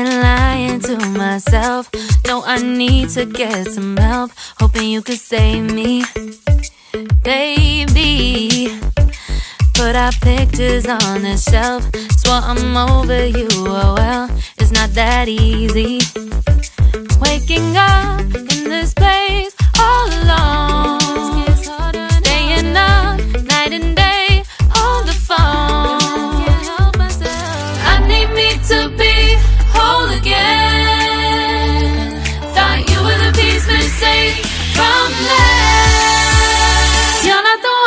been lying to myself. No, I need to get some help. Hoping you could save me, baby. Put our pictures on the shelf. Swore I'm over you, oh well, it's not that easy. Waking up in this place all alone, staying up night and day on the phone. I need me to be whole again. Thought you were the piece missing from that. You're not the one.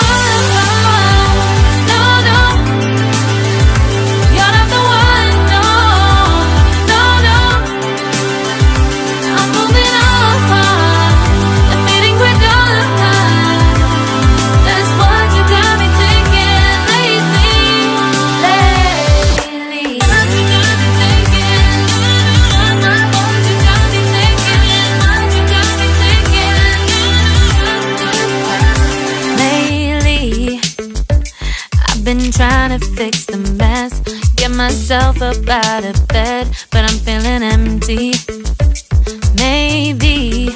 Been trying to fix the mess, get myself up out of bed, but I'm feeling empty. Maybe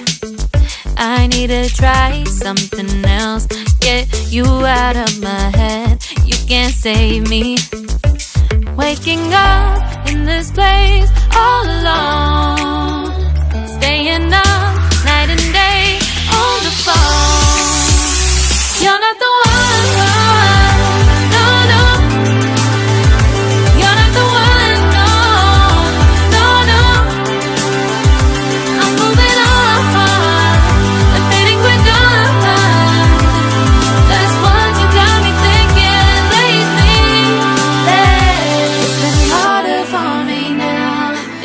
I need to try something else, get you out of my head. You can't save me. Waking up in this place all alone, staying up night and day on the phone. You're not the one.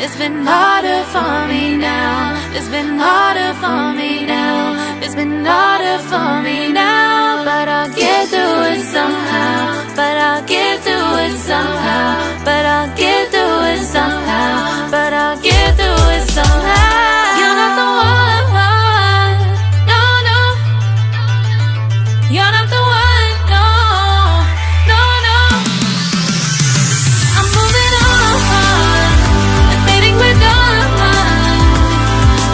It's been harder for me now. It's been harder for me now. It's been harder for me now. But I'll get through it somehow. But I'll get through it somehow. But I'll get through it somehow. But I'll get through it somehow. You're not the one. No, no. You're not the one. No, no, no. I'm moving on.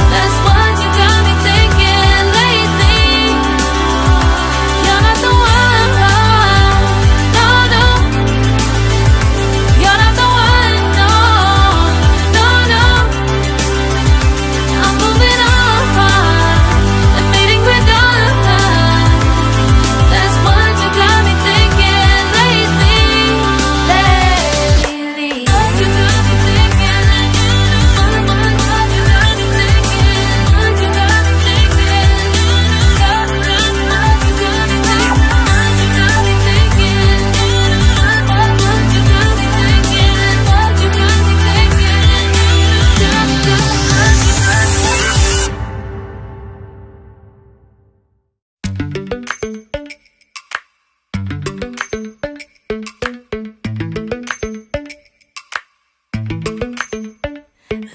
That's what you got me thinking lately. You're not the one. No, no. You're not the one. No, no, no. I'm moving on and fading with done. That's what you got me thinking lately. What you got me thinking.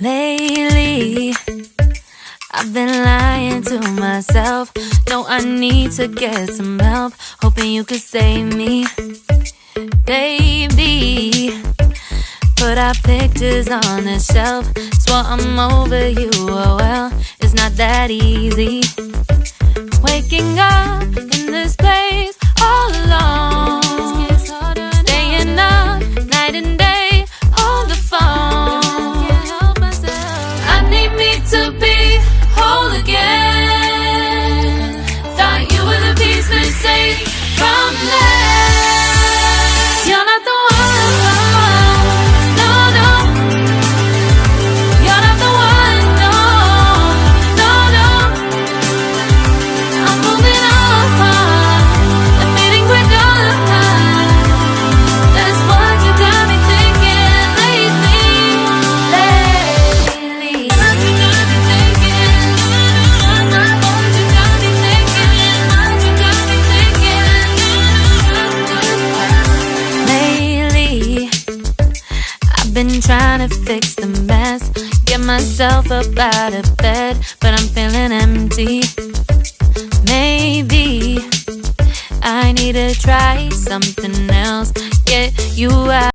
Lately, I've been lying to myself. No, I need to get some help. Hoping you could save me, baby. Put our pictures on the shelf. Swore I'm over you, oh well, it's not that easy. Waking up in this place all alone, staying up night and day on the phone. To be whole again. Thought you were the piece missing from that. You're not the one. No, no. You're not the one. No, no, no. I'm moving on and fading with done. That's what you got me thinking lately. Been trying to fix the mess, get myself up out of bed, but I'm feeling empty. Maybe I need to try something else, get you out.